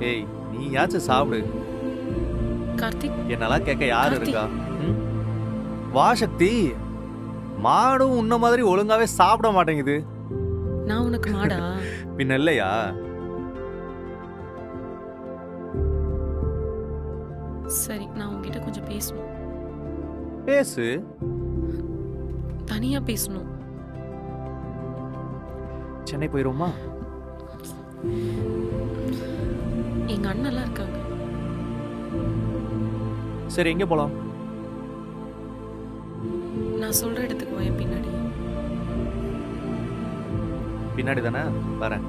ஏய், நீயாச்சும் சாப்பிடு. கார்த்திக், என்னெல்லாம் கேட்க யாரு கார்த்திக். இருக்கா? வா சக்தி. மாடும் உன்ன மாதிரி ஒழுங்காவே சாப்பிட மாட்டேங்குது. நான் உனக்கு மாடா? பின்ன இல்லையா? சரி, நான் உன்கிட்ட கொஞ்சம் பேசணும். பேசு. தனியா பேசணும். சென்னை போயிருவோமா? எங்க அண்ணெல்லாம் இருக்காங்க. சரி, எங்க போலாம்? நான் சொல்ற இடத்துக்கு வா, என் பின்னாடி. பின்னாடி தானே வரேன்.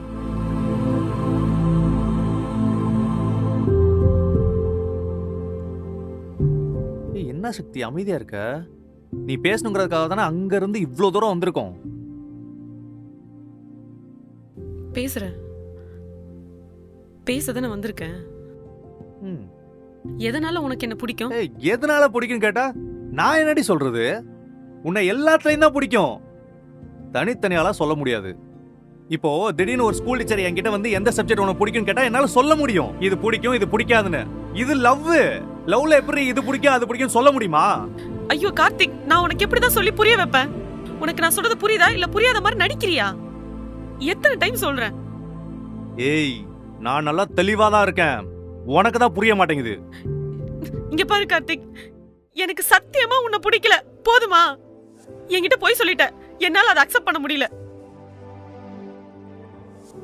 ஏய், என்ன சக்தி அமைதியா இருக்க? நீ பேசணுங்கிறதுக்காக தானே அங்க இருந்து இவ்வளவு தூரம் வந்திருக்கோம். பேசுறேன். பேசதானே வந்திருக்கேன். ம். எதனால உனக்கு என்ன பிடிக்கும்? ஏய், எதனால பிடிக்கும் கேட்டா நான் என்னடி சொல்றது? உன்னை எல்லாத்துலயும் தான் பிடிக்கும். தனித்தனியாலாம் சொல்ல முடியாது. இப்போ திடீர்னு ஒரு ஸ்கூல் டீச்சர் என்கிட்ட வந்து எந்த சப்ஜெக்ட் உனக்கு பிடிக்கும் கேட்டா என்னால சொல்ல முடியும். இது பிடிக்கும், இது பிடிக்காதுன்னு. இது லவ்ல எப்படி இது பிடிக்கும் அது பிடிக்கும் சொல்ல முடியுமா? ஐயோ கார்த்திக், நான் உனக்கு எப்படிதான் சொல்லி புரிய வைப்பேன்? உனக்கு நான் சொல்றது புரியுதா இல்ல புரியாத மாதிரி நடிக்கிறியா? எத்தனை டைம் சொல்றேன்? ஏய், நான் நல்லா தெளிவா தான் இருக்கேன். உனக்கு தான் புரிய மாட்டேங்குது. இங்க பாரு கார்த்திக், எனக்கு சத்தியமா உன்னை பிடிக்கல. போதுமா? என்கிட்ட போய் சொல்லிட்ட. என்னால அதை அக்செப்ட் பண்ண முடியல.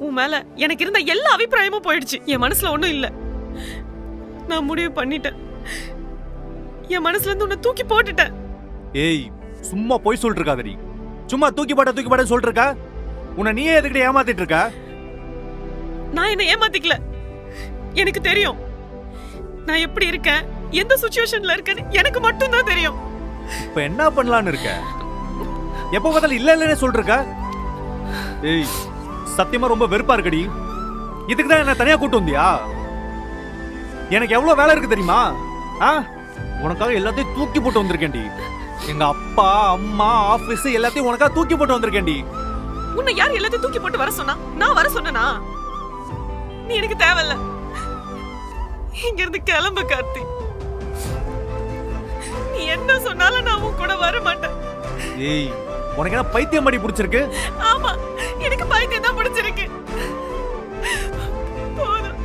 உன் மேல எனக்கு இருந்த எல்லா அபிப்பிராயமும் போயிடுச்சு. என் மனசுல ஒண்ணும் இல்ல. நான் முடிவு பண்ணிட்டேன். என் மனசுல இருந்து உன்னை தூக்கி போட்டுட்டேன். ஏய், சும்மா போய் சொல்லிட்டு இருக்காதடி. சும்மா தூக்கி போட்ட சொல்லிட்டு இருக்க. உன்னை நீயே எதுக்கிட்ட ஏமாத்திட்டு இருக்க? நான் என்ன ஏமாத்திக்கல. எனக்கு தெரியும் நான் எப்படி இருக்கேன், எந்த சிச்சுவேஷன்ல இருக்கேன்னு எனக்கு மட்டும் தான் தெரியும். இப்ப என்ன பண்ணலாம்னு இருக்க? எப்ப பார்த்தாலும் இல்ல இல்லனே சொல்லிட்டு இருக்க. ஏய், சத்தியமா ரொம்ப வெறுப்பா இருக்கடி. இதுக்கு தான் என்ன தனியா கூட்டு வந்தியா? எனக்கு எவ்வளவு வேலை இருக்கு தெரியுமா? உனக்காக எல்லாத்தையும் தூக்கி போட்டு வந்திருக்கேன்டி. எங்க அப்பா அம்மா ஆபீஸ் எல்லாத்தையும் உனக்காக தூக்கி போட்டு வந்திருக்கேன்டி. உன்னை யார் எல்லாத்தையும் தூக்கி போட்டு வர சொன்னா? நான் வர சொன்னனா? நீ எனக்கு தேவையில்ல. இங்க இருந்து கிளம்பு கார்த்தி. நீ என்ன சொன்னாலும் நான் உன் கூட வர மாட்டேன். ஏய், உனக்கு என்ன பைத்தியம் மாதிரி பிடிச்சிருக்கு? ஆமா, எனக்கு பைத்தியம் தான் பிடிச்சிருக்கு. போதும்,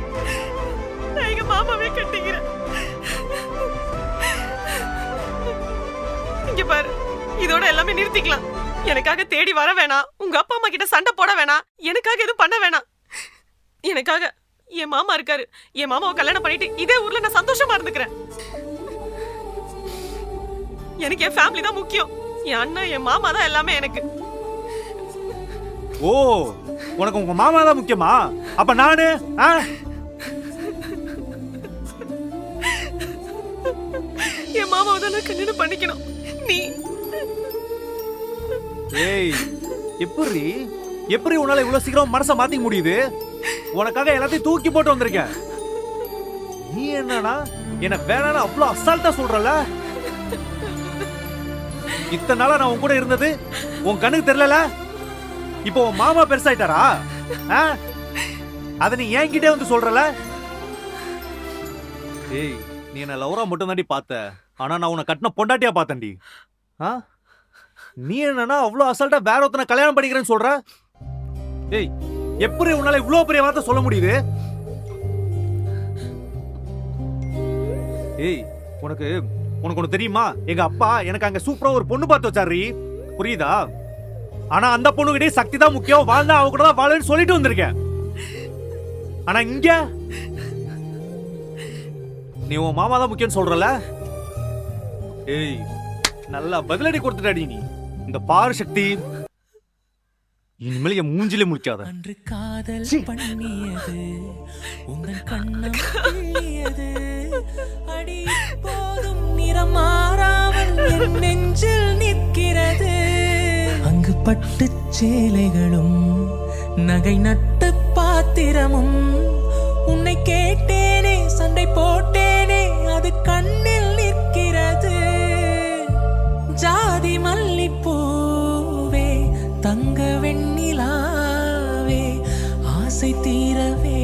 நான் எங்க மாமாவே கட்டிக்கிறேன். இங்க பாரு, இதோட எல்லாமே நிறுத்திக்கலாம். எனக்காக தேடி வர வேணாம். உங்க அப்பா அம்மா கிட்ட சண்டை போட வேணாம். எனக்காக எதுவும் பண்ண வேணாம். எனக்காக என் மாமா இருக்காரு. என் மாமாவை கல்யாணம் பண்ணிட்டு இதே ஊர்ல நான் சந்தோஷமா இருந்துக்கிறேன். எனக்கு என் ஃபேமிலி தான் முக்கியம். என் அண்ணன் என் மாமா தான் எல்லாமே எனக்கு. ஓ, உனக்கு உங்க மாமா தான் முக்கியமா? அப்ப நானு என் மாமாவை தான் நான் கல்யாணம் பண்ணிக்கணும். நீ ஏய், எப்படி உன்னால இவ்வளவு சீக்கிரம் மனசை மாத்திக்க முடியுது? உனக்காக எல்லாத்தையும் தூக்கி போட்டு வந்திருக்கேன். நீ என்னன்னா என்ன வேணான்னு அவ்வளவு அசால்ட்டா சொல்றல? இத்தனை நாளா நான் உன் கூட இருந்தது உன் கண்ணுக்கு தெரியல. இப்போ உன் மாமா பெருசாயிட்டாரா? அத நீ என்கிட்டே வந்து சொல்றல? ஏய், நீ என்ன லவரா மட்டும் தாண்டி பார்த்த. ஆனா நான் உன்னை கட்டின பொண்டாட்டியா பார்த்தேன்டி. நீ என்னன்னா அவ்வளவு அசால்ட்டா வேற ஒருத்தனை கல்யாணம் பண்ணிக்கிறேன்னு சொல்ற? ஏய், எப்படி உன்னால இவ்வளவு பெரிய வார்த்தை சொல்ல முடியுது? ஏய், உனக்கு ஒண்ணு தெரியுமா? எங்க அப்பா எனக்கு அங்க சூப்பரா ஒரு பொண்ணு பார்த்து வச்சாரு. புரியுதா? ஆனா அந்த பொண்ணுகிட்டே சக்தி தான் முக்கியம், வாழ்ந்தா அவ கூட தான் வாழன்னு சொல்லிட்டு வந்திருக்கேன். ஆனா இங்க நீ உன் மாமா தான் முக்கியம்னு சொல்றல? ஏய், நல்லா பதிலடி கொடுத்துட்டாடி நீ. இந்த பாரு சக்தி, இனிமேல் என் மூஞ்சிலே முழிக்காத. அன்று காதல் பண்ணியது உங்கள் கண்ணம் கிள்ளியது. அடி போதும் நிறம் மாறாமல் என் நெஞ்சில் நிற்கிறது. அங்கு பட்டு சேலைகளும் நகை நட்டு பாத்திரமும் உன்னை கேட்டேனே, சண்டை போட்டேனே, அது கண்ணில் நிற்கிறது. ஜாதி மல்லிப்பூ தங்க வெண்ணிலாவே ஆசை தீரவே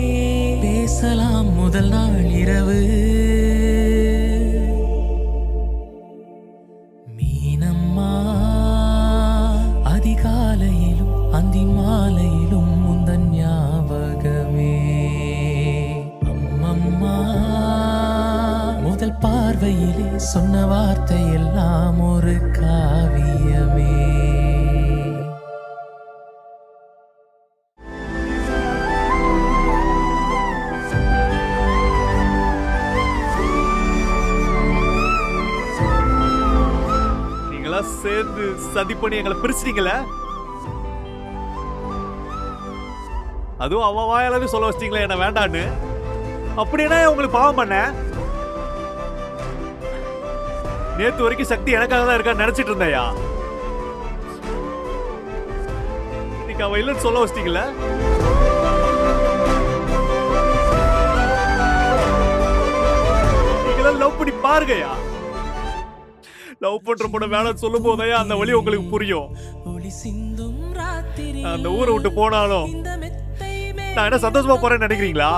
பேசலாம் முதல் நாள் இரவு. மீனம்மா அதிகாலையிலும் அந்தி மாலையிலும் முந்தன் ஞாபகமே. அம்மம்மா முதல் பார்வையிலே சொன்ன வார்த்தை எல்லாம் ஒரு காவியமே. நீங்களா சேர்ந்து சதி பண்ணி எங்களை பிரிச்சிட்டீங்களே, அதுவும் அவ வாயாலவே சொல்ல வச்சிட்டீங்களே என்ன வேண்டான்னு. அப்படின்னா உங்களுக்கு பாவம் பண்ண. நேத்து வரைக்கும் சக்தி எனக்காக தான் இருக்கான்னு நினைச்சிட்டு இருந்தேயா, இன்னைக்கு அவ இல்லைன்னு சொல்ல வச்சிட்டீங்களே. நீங்களா லவ் பண்ணி பாருங்கயா. லவ் பண்ற பொண்ண வேணாம்னு சொல்லும் போதையா அந்த வழி உங்களுக்கு புரியும். அந்த ஊரை விட்டு போனாலும் நான் என்ன சந்தோஷமா போறேன்னு நினைக்கிறீங்களா?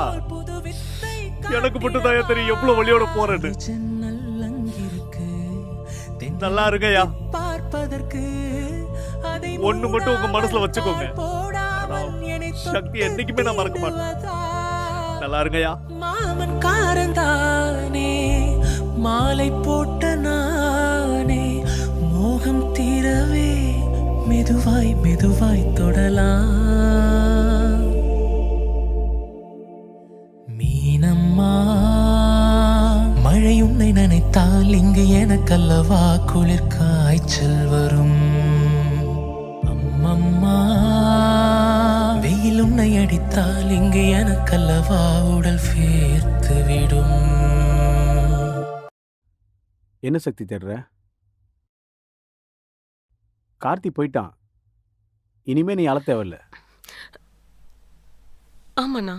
எனக்கு மட்டும் தான் தெரியும் எவ்வளவு வழியோட போறேன்னு. நல்லா இருங்கயா. ஒண்ணு மட்டும் உங்க மனசுல வச்சுக்கோங்க, சக்தி என்னைக்குமே நான் மறக்க மாட்டேன். நல்லா இருங்கயா. மாமன் காரந்தானே மாலை போட்ட நானே மோகம் தீரவே மெதுவாய் மெதுவாய் தொடலாம். மீனம்மா மழை உன்னை நினைத்தால் இங்கு எனக்கல்லவா குளிர் காய்ச்சல் வரும். அம்மம்மா வெயில் உன்னை அடித்தால் இங்கு எனக்கல்லவா உடல் வேர்த்து விடும். என்ன சக்தி தேடுற? கார்த்தி போயிட்டான், இனிமே நீ அழ தேவையில்ல. ஆமாண்ணா,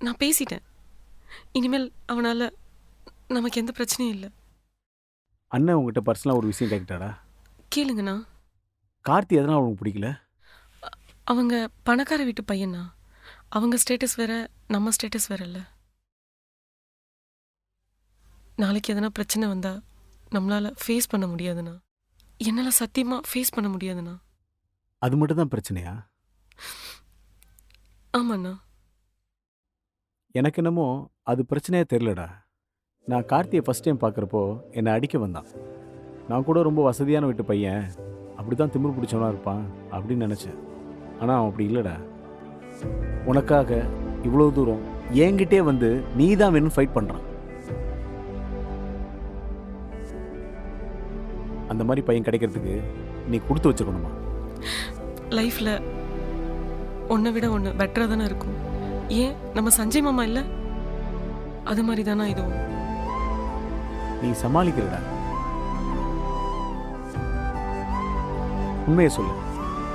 நான் பேசிட்டேன். இனிமேல் அவனால நமக்கு எந்த பிரச்சனையும் இல்லை. அண்ணன் உங்ககிட்ட பர்சனலாக ஒரு விஷயம் கேட்டாரா? கேளுங்கண்ணா. கார்த்தி எதனால் உனக்கு பிடிக்கல? அவங்க பணக்கார வீட்டு பையனா, அவங்க ஸ்டேட்டஸ் வேற நம்ம ஸ்டேட்டஸ் வேற இல்லை. நாளைக்கு எதனா பிரச்சனை வந்தா நம்மளால ஃபேஸ் பண்ண முடியாதுண்ணா. என்னால சத்தியமா ஃபேஸ் பண்ண முடியாதுண்ணா. அது மட்டும் தான் பிரச்சனையா? ஆமாண்ணா. எனக்கு என்னமோ அது பிரச்சனையே தெரிலடா. நான் கார்த்தியை ஃபஸ்ட் டைம் பார்க்குறப்போ என்னை அடிக்க வந்தான். நான் கூட ரொம்ப வசதியான வீட்டு பையன், அப்படி தான் திமிரு பிடிச்சவனா இருப்பான் அப்படின்னு நினச்சேன். ஆனால் அவன் அப்படி இல்லைடா. உனக்காக இவ்வளோ தூரம் என்கிட்டே வந்து நீ தான் வேணும் ஃபைட் பண்ணுறான். அந்த மாதிரி பையன் கிடைக்கிறதுக்கு நீ கொடுத்து வச்சுக்கணுமா? லைஃப்ல ஒன்றை விட ஒன்று பெட்டராக தானே இருக்கும். ஏன் நம்ம சஞ்சய் மாமா இல்லை? அது மாதிரி தானே இதுவும். நீ சமாளிக்கிறடா. உண்மையை சொல்லு,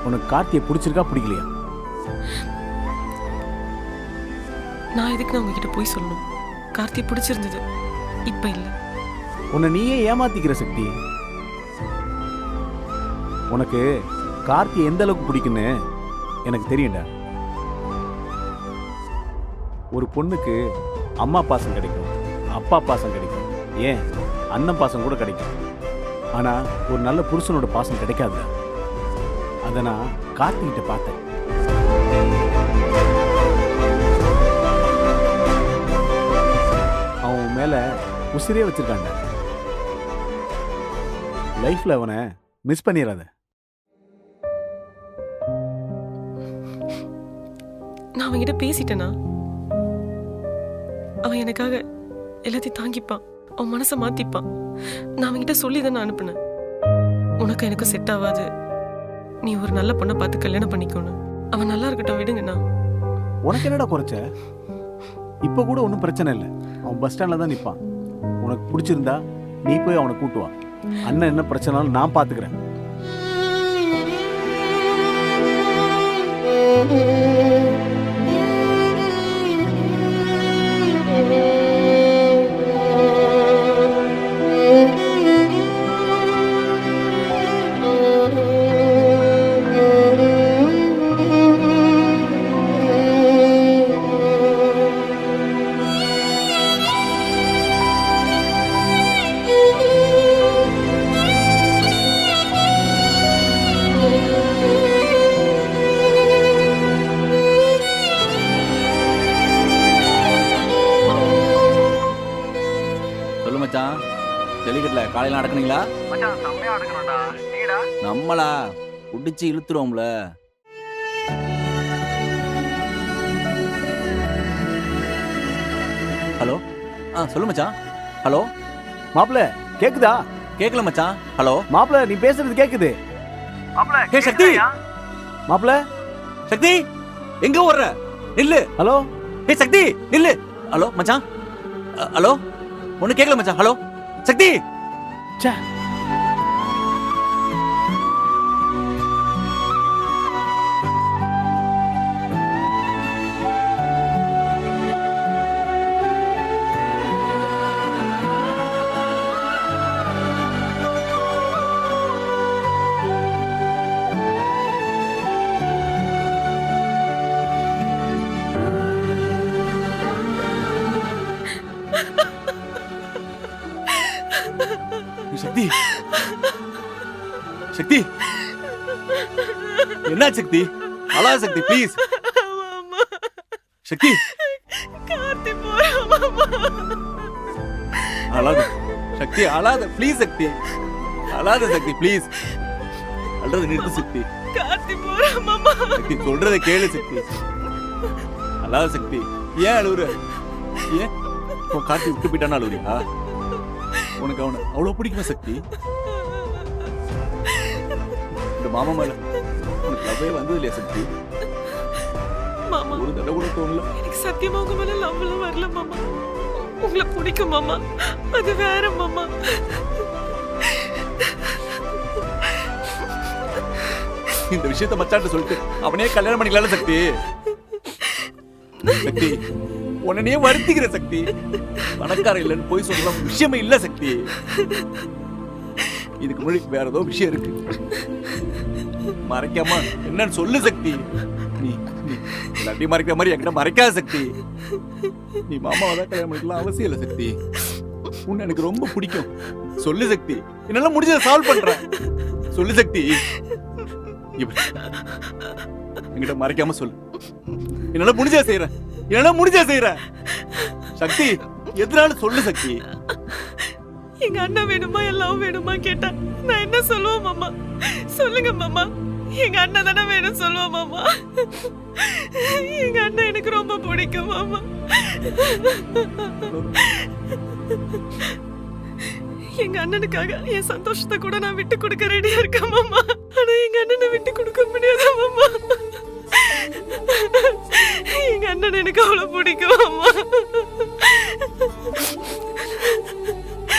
உனக்கு கார்த்தியை பிடிச்சிருக்கா பிடிக்கலையா? நான் எதுக்கு நான் உங்ககிட்ட போய் சொல்லணும்? கார்த்தி பிடிச்சிருந்தது, இப்ப இல்லை. உன்னை நீயே ஏமாத்திக்கிற சக்தி. உனக்கு கார்த்தி எந்த அளவுக்கு பிடிக்குன்னு எனக்கு தெரியும்டா. ஒரு பொண்ணுக்கு அம்மா பாசம் கிடைக்கும், அப்பா பாசம் கிடைக்கும், ஏன் அண்ணன் பாசம் கூட கிடைக்கும். ஆனா ஒரு நல்ல புருஷனோட பாசம் கிடைக்காது. அதை நான் கார்த்திகிட்ட பார்த்தேன். அவன் மேல உசிரே வச்சிருக்காங்க. லைஃப்ல அவனை மிஸ் பண்ணிடாத. நான் அவன்கிட்ட பேசிட்டேனா? அவன் எனக்காக எல்லாத்தையும் தாங்கிப்பான், அவன் மனசை மாத்திப்பான். நான் அவன்கிட்ட சொல்லி தானே அனுப்புனேன், உனக்கு எனக்கு செட் ஆகாது, நீ ஒரு நல்ல பொண்ணை பார்த்து கல்யாணம் பண்ணிக்கணும், அவன் நல்லா இருக்கட்டும், விடுங்கண்ணா. உனக்கு என்னடா குறைச்ச? இப்ப கூட ஒன்றும் பிரச்சனை இல்லை. அவன் பஸ் ஸ்டாண்ட்ல தான் நிற்பான். உனக்கு பிடிச்சிருந்தா நீ போய் அவனை கூட்டு வா. அண்ணன் என்ன பிரச்சனாலும் நான் பார்த்துக்கிறேன். வேலையெல்லாம் அடக்குனீங்களா? மச்சான் செம்மையா அடக்கணும்டா. நீடா? நம்மளா புடிச்சு இழுத்துருவோம்ல. ஹலோ, சொல்லு மச்சான். ஹலோ மாப்பிள கேக்குதா? கேட்கல மச்சான். ஹலோ மாப்பிள நீ பேசுறது கேக்குது. மாப்ள ஹே சக்தி, மாப்பிள சக்தி எங்க ஓடுற? நில்லு. ஹலோ ஹே சக்தி நில்லு. ஹலோ மச்சான். ஹலோ ஒண்ணு கேட்கல மச்சான். ஹலோ சக்தி. ச்சே. சக்தி சக்தி என்ன சக்தி? அழாத சக்தி ப்ளீஸ். மாமா சக்தி கார்த்தி போறான் மாமா. அழாத சக்தி, அழாத ப்ளீஸ் சக்தி. அழாத சக்தி ப்ளீஸ். அழுறது நிறுத்து சக்தி. கார்த்தி போறான் மாமா. சக்தி சொல்றத கேளு சக்தி. அழாத சக்தி. ஏன் அழுவுற? ஏன் உன் காட்டி விட்டு போயிட்டான்னு அழுவுறியா? உனக்கு அவனை அவ்வளவு பிடிக்குமா சக்தி? இந்த மாமா மேல உனக்கு லவ்வே வந்தது இல்லையா சக்தி? மாமா ஒரு தடவை கூட தோணல? எனக்கு சத்தியமா உங்க மேல லவ்லாம் வரல மாமா. உங்களை பிடிக்கும் மாமா, அது வேற மாமா. இந்த விஷயத்த மச்சான்ட்ட சொல்லிட்டு அவனே கல்யாணம் பண்ணிக்கலாம்ல சக்தி? சக்தி உடனே வருத்திக்கிற சக்தி. பணக்கார இல்லைன்னு போய் சொல்லலாம் விஷயமே இல்ல சக்தி. இதுக்கு முன்னாடி வேற ஏதோ விஷயம் இருக்கு. மறைக்காம என்னன்னு சொல்லு சக்தி. நீ நீ எல்லாத்தையும் மறைக்கிற மாதிரி என்கிட்ட மறைக்காத சக்தி. நீ மாமாவை தான் கல்யாணம் பண்ணிக்கலாம் அவசியம் இல்லை சக்தி. உன்னை எனக்கு ரொம்ப பிடிக்கும். சொல்லு சக்தி. என்னால முடிஞ்சதை சால்வ் பண்றேன். சொல்லு சக்தி. என்கிட்ட மறைக்காம சொல்லு. என்னால முடிஞ்சதை செய்யறேன். என்னால முடிஞ்சதை செய்யறேன் சக்தி. எதனால சொல்லு சக்தி. எங்க அண்ணன் வேணுமா எல்லாம் வேணுமா கேட்டா நான் என்ன சொல்லுவேன் மாமா? சொல்லுங்க மாமா. எங்க அண்ணன் தானே வேணும் சொல்லுவோம் மாமா. எங்க அண்ணன் எனக்கு ரொம்ப பிடிக்கும் மாமா. எங்க அண்ணனுக்காக என் சந்தோஷத்தை கூட நான் விட்டு கொடுக்க ரெடியா இருக்கேன் மாமா. ஆனா எங்க அண்ணனை விட்டு கொடுக்க முடியாது மாமா. எங்க அண்ணன் எனக்கு அவ்வளவு பிடிக்கும் மாமா.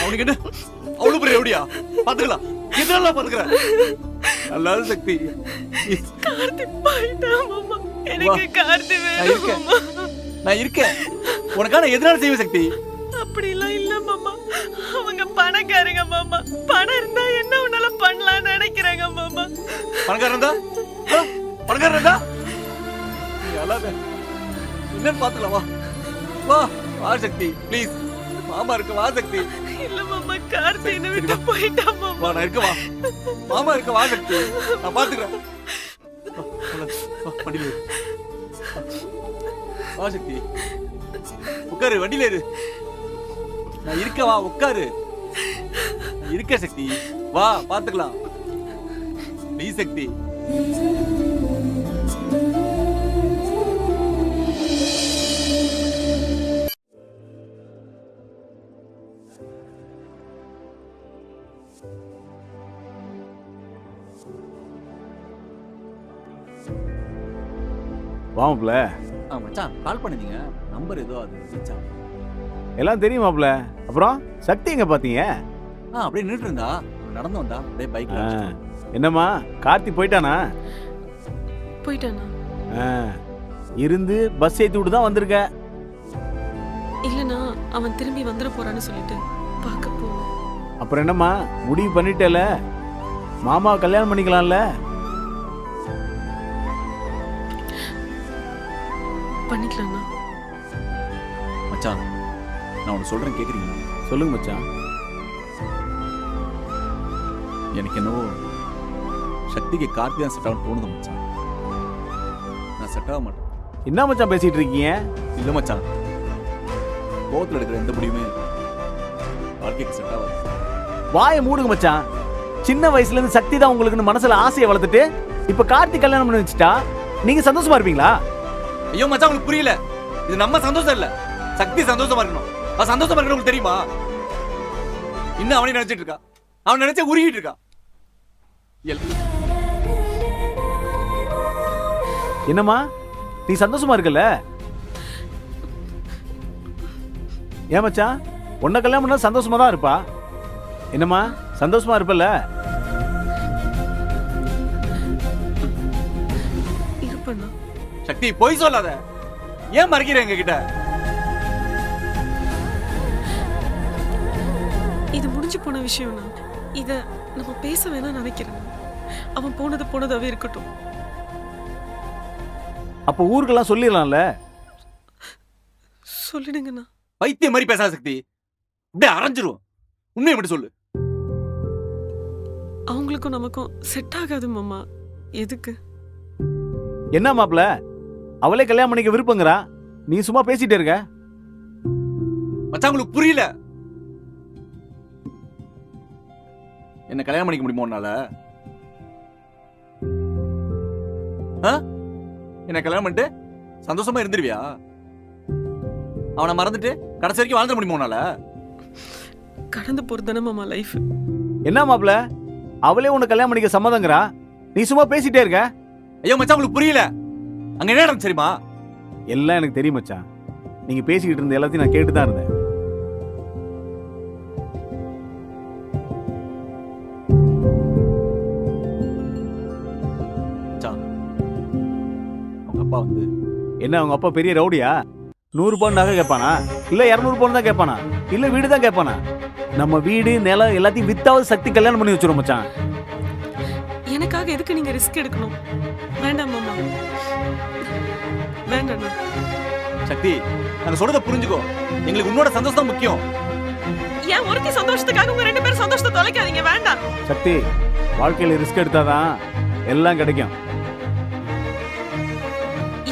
அவனுக்கு என்ன அவ்வளவு பெரிய எப்படியா பாத்துக்கலாம்? எதனால பாத்துக்கிறேன்? நல்லாத சக்தி. கார்த்தி போயிட்டான் மாமா. எனக்கு கார்த்தி வேணும் மாமா. நான் இருக்கேன். உனக்கான எதனால செய்வேன் சக்தி? அப்படிலாம் இல்ல மாமா. அவங்க பணக்காரங்க மாமா. பணம் இருந்தா என்ன உன்னால பண்ணலாம்னு நினைக்கிறாங்க மாமா. பணக்காரன் இருந்தா பணக்காரன் இருந்தா நீ அழாத. என்னன்னு பாத்துக்கலாம். வா வா வா சக்தி ப்ளீஸ். மாமா இருக்கு வா சக்தி. இல்ல மாமா, கார்த்தி என்ன விட்டு போயிட்டான் மாமா. வா நான் இருக்க. வா மாமா இருக்க வா சக்தி. நான் பாத்துக்கிறேன். வண்டியில இரு. வா சக்தி உட்காரு. வண்டியில இரு. நான் இருக்க. வா உட்காரு. இருக்க சக்தி. வா பாத்துக்கலாம் ப்ளீஸ் சக்தி. வா மாப்பிள. மச்சான் கால் பண்ணிருந்தீங்க. நம்பர் ஏதோ அது ரீச் ஆகும். எல்லாம் தெரியும் மாப்பிள. அப்புறம் சக்தி எங்க பாத்தீங்க? அப்படியே நின்றுட்டு இருந்தா. நடந்து வந்தா அப்படியே பைக்ல. என்னம்மா கார்த்தி போயிட்டானா? போயிட்டானா? இருந்து பஸ் ஏத்தி விட்டு தான் வந்திருக்க. இல்லனா அவன் திரும்பி வந்துட போறான்னு சொல்லிட்டு பார்க்க போ. அப்புறம் என்னம்மா முடிவு பண்ணிட்டல? மாமா கல்யாணம் பண்ணிக்கலாம்ல? பண்ணிக்கலாம்னா? மச்சான் நான் உனக்கு சொல்றேன் கேக்குறீங்களா? சொல்லுங்க மச்சான். எனக்கு என்னவோ சக்திக்கு கார்த்தி தான் செட் ஆகும் தோணுது மச்சான். நான் செட் ஆக மாட்டேன். என்ன மச்சான் பேசிட்டு இருக்கீங்க? இல்ல மச்சான், கோவத்தில் எடுக்கிற எந்த முடிவுமே வாழ்க்கைக்கு செட் ஆகாது. வாயை மூடுங்க மச்சான். சின்ன வயசுல இருந்து சக்தி தான் உங்களுக்குன்னு மனசுல ஆசையை வளர்த்துட்டு இப்ப கார்த்திக் கல்யாணம் பண்ணி வச்சுட்டா நீங்க சந்தோஷமா இருப்பீங்களா? ஐயோ மச்சான் உங்களுக்கு புரியல. இது நம்ம சந்தோஷம் இல்ல, சக்தி சந்தோஷமா இருக்கணும். அவன் சந்தோஷமா இருக்கணும் உங்களுக்கு தெரியுமா? இன்னும் அவனே நினைச்சிட்டு இருக்கா, அவன் நினைச்ச உருகிட்டு இருக்கா. என்னம்மா நீ சந்தோஷமா இருக்கல? ஏன் மச்சான் உன்னை கல்யாணம் பண்ணா சந்தோஷமா தான் இருப்பா. என்னம்மா சந்தோஷமா இருப்பல்ல? இருப்பண்ணா. சக்தி பொய் சொல்லாத. ஏன் மறைக்கிற எங்க கிட்ட? இது முடிஞ்சு போன விஷயம்னா இத நம்ம பேச வேணாம் நினைக்கிறேன். அவன் போனது போனதாவே இருக்கட்டும். அப்ப ஊருக்கெல்லாம் சொல்லிடலாம்ல. சொல்லிடுங்கண்ணா. பைத்திய மாதிரி பேசாத சக்தி, அப்படியே அரைஞ்சிரும். உண்மையை மட்டும் சொல்லு. அவங்களுக்கும் நமக்கும் செட் ஆகாது மாமா. எதுக்கு? என்ன மாப்ள அவளே கல்யாணம் பண்ணிக்க விருப்பங்கிறா, நீ சும்மா பேசிட்டே இருக்க. மச்சான் உங்களுக்கு புரியல. என்ன கல்யாணம் பண்ணிக்க முடியுமா உன்னால? என்ன கல்யாணம் பண்ணிட்டு சந்தோஷமா இருந்துருவியா? அவனை மறந்துட்டு கடைசி வரைக்கும் வாழ்ந்துட முடியுமா உன்னால? கடந்து போறதுதானே மாமா லைஃப். என்ன மாப்ள அவளே உன்னை கல்யாணம் பண்ணிக்க சம்மதங்கிறா, நீ சும்மா பேசிட்டே இருக்க. ஐயோ மச்சான் உங்களுக்கு புரியல. அங்க என்ன நடந்துச்சு தெரியுமா? எல்லாம் எனக்கு தெரியும் மச்சான். நீங்க பேசிக்கிட்டு இருந்த எல்லாத்தையும் நான் கேட்டு தான் இருந்தேன். மச்சான், அவங்க அப்பா வந்து என்ன அவங்க அப்பா பெரிய ரவுடியா? 100 பவுன் நகை கேட்பானா, இல்ல 200 பவுன் தான் கேட்பானா, இல்ல வீடு தான் கேட்பானா? நம்ம வீடு நிலம் எல்லாத்தையும் வித்தாவது சக்தி கல்யாணம் பண்ணி வச்சிரும் மச்சான். எனக்காக எதுக்கு நீங்க ரிஸ்க் எடுக்கணும்? வேண்டாம் மாமா, வேண்டாம். சக்தி நாங்க சொல்றத புரிஞ்சுக்கோ. எங்களுக்கு உன்னோட சந்தோஷம் தான் முக்கியம். ஏன் ஒருத்தி சந்தோஷத்துக்காக உங்க 2 பேரும் சந்தோஷத்தை தொலைக்காதீங்க. வேண்டாம். சக்தி வாழ்க்கையில ரிஸ்க் எடுத்தாதான் எல்லாம் கிடைக்கும்.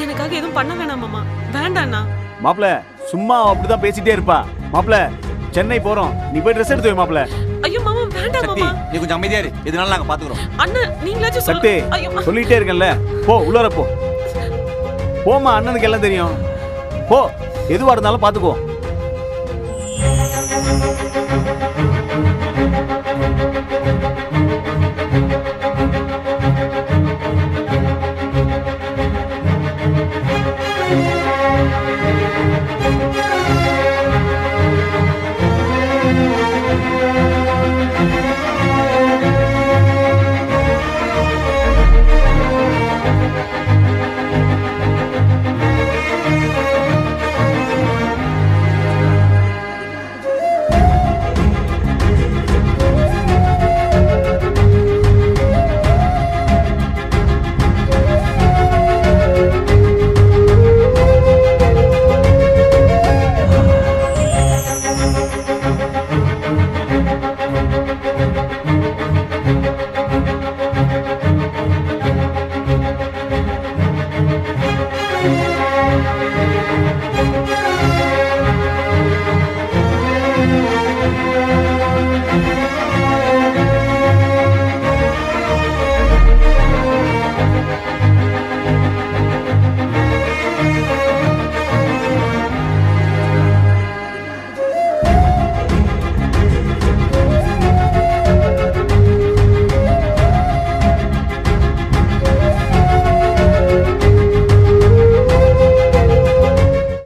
எனக்காக எதுவும் பண்ண வேணாம் மாமா. வேண்டாண்ணா. மாப்ள சும்மா அப்படிதான் பேசிட்டே இருப்பா. மாப்ள சென்னை போறோம், நீ போய் ட்ரெஸ் எடுத்து வை மாப்ள. ஐயோ மாமா வேண்டாம் சக்தி மாமா. நீ கொஞ்சம் அமைதியா இரு, எதுனாலும் நாங்க பாத்துக்கிறோம். அண்ணன் நீங்களாச்சும் சக்தி ஐயோ சொல்லிட்டே இருக்கேன்ல, போ உள்ளார போ. போமா, அண்ணனுக்கு எல்லாம் தெரியும். போ, எதுவா இருந்தாலும் பாத்துக்கோ.